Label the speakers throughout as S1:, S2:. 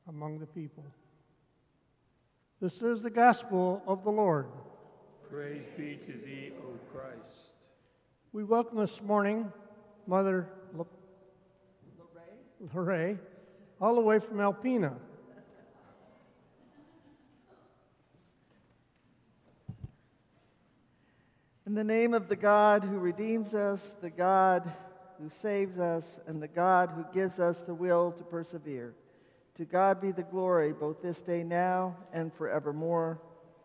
S1: among the people. This is the gospel of the Lord.
S2: Praise be to thee, O Christ.
S1: We welcome this morning Mother LaRae, all the way from Alpena.
S3: In the name of the God who redeems us, the God who saves us, and the God who gives us the will to persevere. To God be the glory, both this day now and forevermore.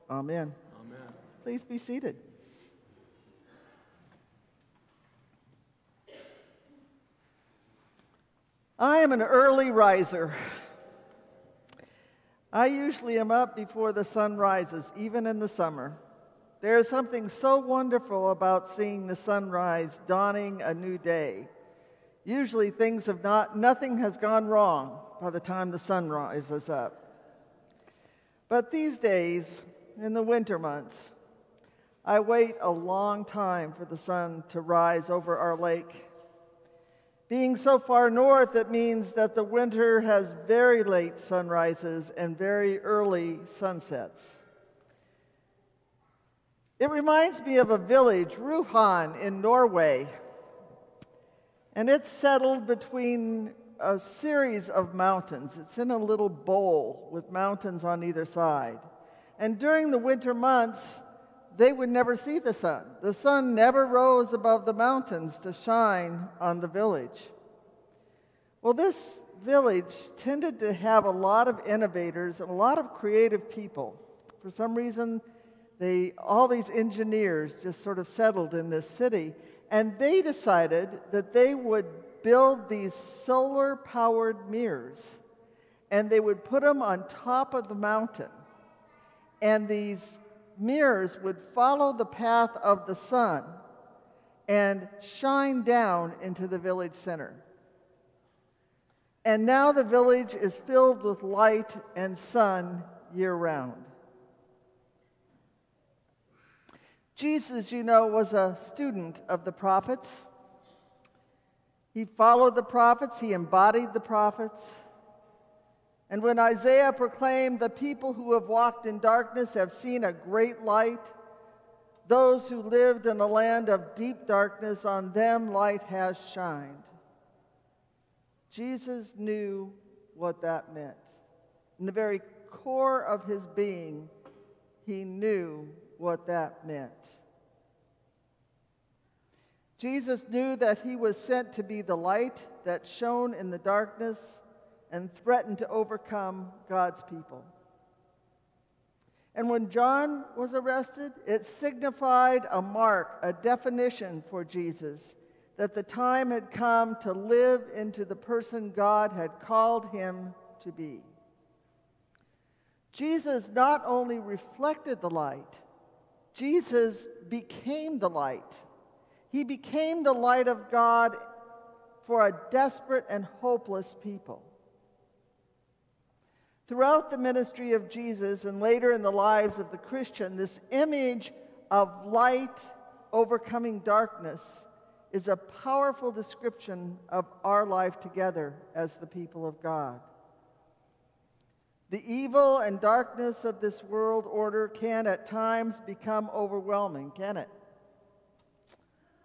S3: Amen.
S2: Amen.
S3: Please be seated. I am an early riser. I usually am up before the sun rises, even in the summer. There is something so wonderful about seeing the sunrise, dawning a new day. Usually nothing has gone wrong by the time the sun rises up. But these days, in the winter months, I wait a long time for the sun to rise over our lake. Being so far north, it means that the winter has very late sunrises and very early sunsets. It reminds me of a village, Rutenbar, in Norway, and it's settled between a series of mountains. It's in a little bowl with mountains on either side. And during the winter months, they would never see the sun. The sun never rose above the mountains to shine on the village. Well, this village tended to have a lot of innovators and a lot of creative people. For some reason, all these engineers just sort of settled in this city, and they decided that they would build these solar-powered mirrors, and they would put them on top of the mountain, and these mirrors would follow the path of the sun and shine down into the village center. And now the village is filled with light and sun year-round. Jesus, you know, was a student of the prophets. He followed the prophets, he embodied the prophets. And when Isaiah proclaimed, "The people who have walked in darkness have seen a great light. Those who lived in a land of deep darkness, on them light has shined." Jesus knew what that meant. In the very core of his being, he knew what that meant. Jesus knew that he was sent to be the light that shone in the darkness and threatened to overcome God's people. And when John was arrested, it signified a mark, a definition for Jesus, that the time had come to live into the person God had called him to be. Jesus not only reflected the light, Jesus became the light. He became the light of God for a desperate and hopeless people. Throughout the ministry of Jesus and later in the lives of the Christian, this image of light overcoming darkness is a powerful description of our life together as the people of God. The evil and darkness of this world order can at times become overwhelming, can it?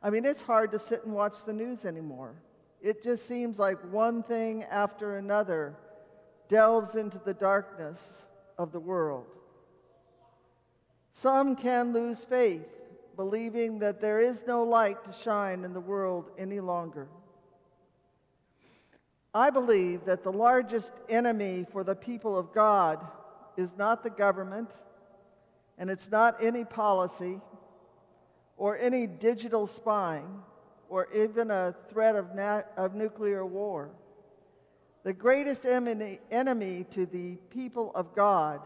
S3: I mean, it's hard to sit and watch the news anymore. It just seems like one thing after another delves into the darkness of the world. Some can lose faith, believing that there is no light to shine in the world any longer. I believe that the largest enemy for the people of God is not the government, and it's not any policy, or any digital spying, or even a threat of nuclear war. The greatest enemy to the people of God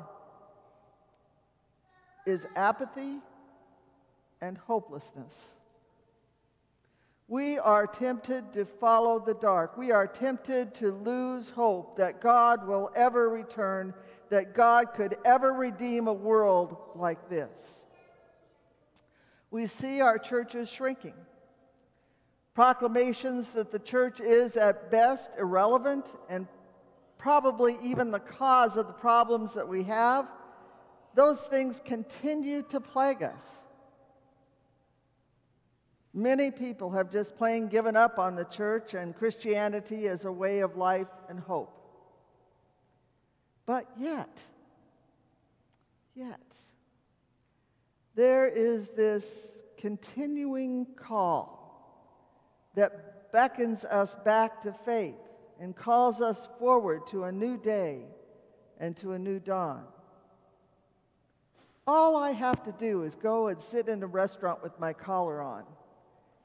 S3: is apathy and hopelessness. We are tempted to follow the dark. We are tempted to lose hope that God will ever return, that God could ever redeem a world like this. We see our churches shrinking. Proclamations that the church is at best irrelevant and probably even the cause of the problems that we have, those things continue to plague us. Many people have just plain given up on the church and Christianity as a way of life and hope. But yet, there is this continuing call that beckons us back to faith and calls us forward to a new day and to a new dawn. All I have to do is go and sit in a restaurant with my collar on.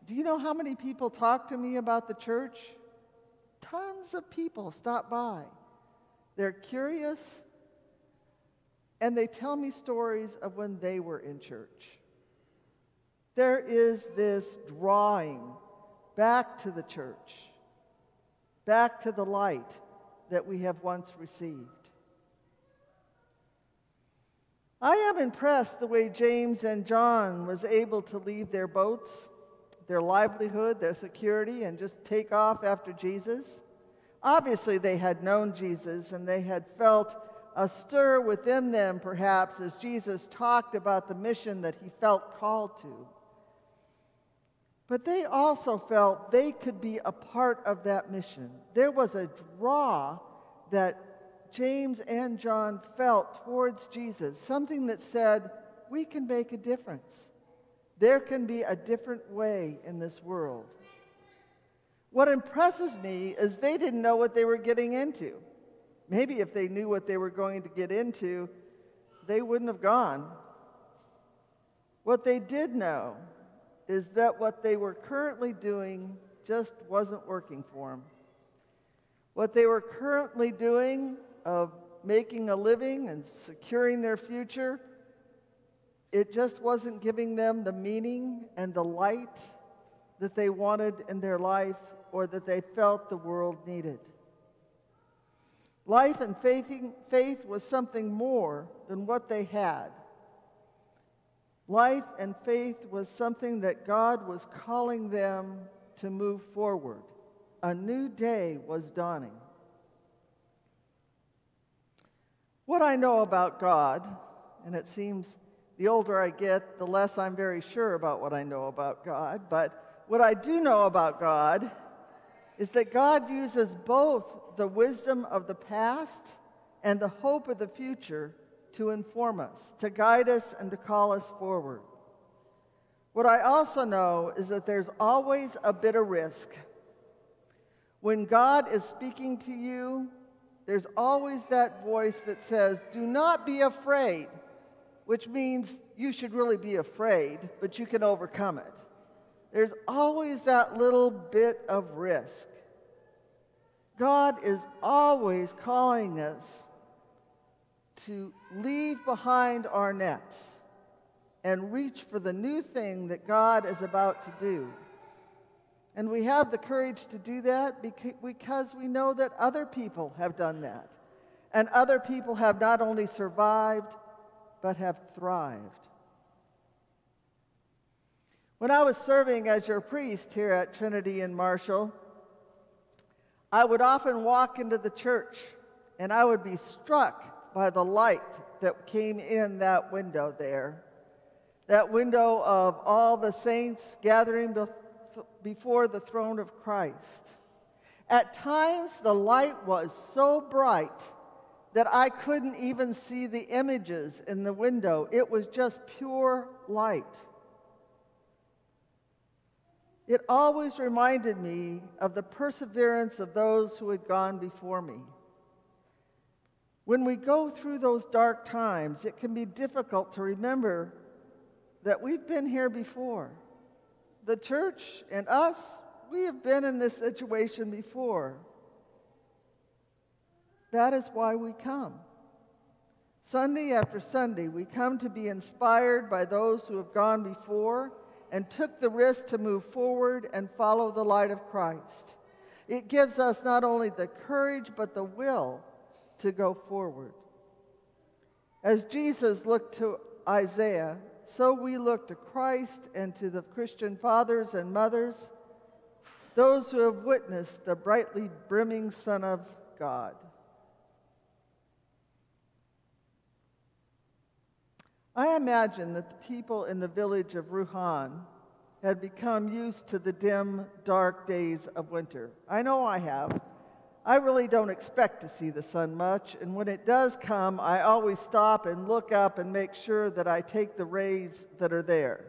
S3: Do you know how many people talk to me about the church? Tons of people stop by. They're curious, and they tell me stories of when they were in church. There is this drawing back to the church, back to the light that we have once received. I am impressed the way James and John was able to leave their boats, their livelihood, their security, and just take off after Jesus. Obviously, they had known Jesus, and they had felt a stir within them, perhaps, as Jesus talked about the mission that he felt called to. But they also felt they could be a part of that mission. There was a draw that James and John felt towards Jesus, something that said, we can make a difference. There can be a different way in this world. What impresses me is they didn't know what they were getting into. Maybe if they knew what they were going to get into, they wouldn't have gone. What they did know is that what they were currently doing just wasn't working for them. What they were currently doing of making a living and securing their future, it just wasn't giving them the meaning and the light that they wanted in their life or that they felt the world needed. Life and faith was something more than what they had. Life and faith was something that God was calling them to move forward. A new day was dawning. What I know about God, and it seems the older I get, the less I'm very sure about what I know about God, but what I do know about God is that God uses both the wisdom of the past and the hope of the future to inform us, to guide us, and to call us forward. What I also know is that there's always a bit of risk. When God is speaking to you, there's always that voice that says, do not be afraid, which means you should really be afraid, but you can overcome it. There's always that little bit of risk. God is always calling us to leave behind our nets and reach for the new thing that God is about to do. And we have the courage to do that because we know that other people have done that. And other people have not only survived, but have thrived. When I was serving as your priest here at Trinity in Marshall, I would often walk into the church and I would be struck by the light that came in that window there. That window of all the saints gathering before the throne of Christ. At times, the light was so bright that I couldn't even see the images in the window. It was just pure light. It always reminded me of the perseverance of those who had gone before me. When we go through those dark times, it can be difficult to remember that we've been here before. The church and us, we have been in this situation before. That is why we come. Sunday after Sunday, we come to be inspired by those who have gone before and took the risk to move forward and follow the light of Christ. It gives us not only the courage, but the will to go forward. As Jesus looked to Isaiah, so we look to Christ and to the Christian fathers and mothers, those who have witnessed the brightly brimming Son of God. I imagine that the people in the village of Ruhan had become used to the dim, dark days of winter. I know I have. I really don't expect to see the sun much, and when it does come, I always stop and look up and make sure that I take the rays that are there.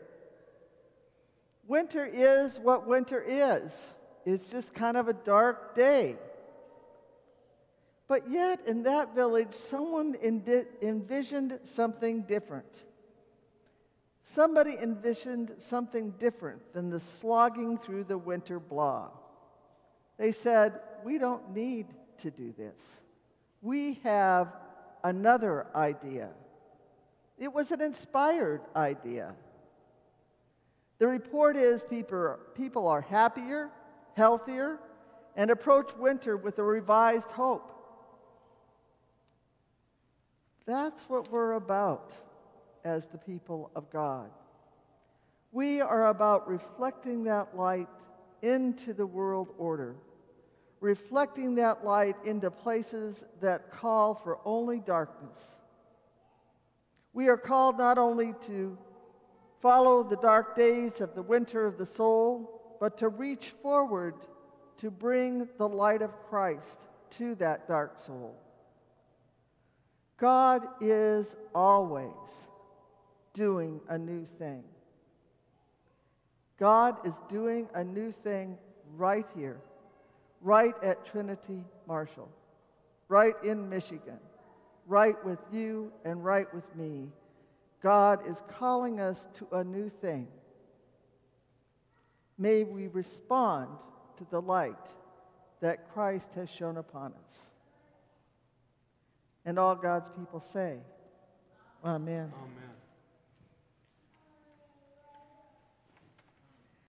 S3: Winter is what winter is. It's just kind of a dark day. But yet, in that village, someone envisioned something different. Somebody envisioned something different than the slogging through the winter blah. They said, we don't need to do this. We have another idea. It was an inspired idea. The report is people are happier, healthier, and approach winter with a revised hope. That's what we're about as the people of God. We are about reflecting that light into the world order, reflecting that light into places that call for only darkness. We are called not only to follow the dark days of the winter of the soul, but to reach forward to bring the light of Christ to that dark soul. God is always doing a new thing. God is doing a new thing right here, right at Trinity Marshall, right in Michigan, right with you and right with me. God is calling us to a new thing. May we respond to the light that Christ has shone upon us. And all God's people say, Amen.
S2: Amen.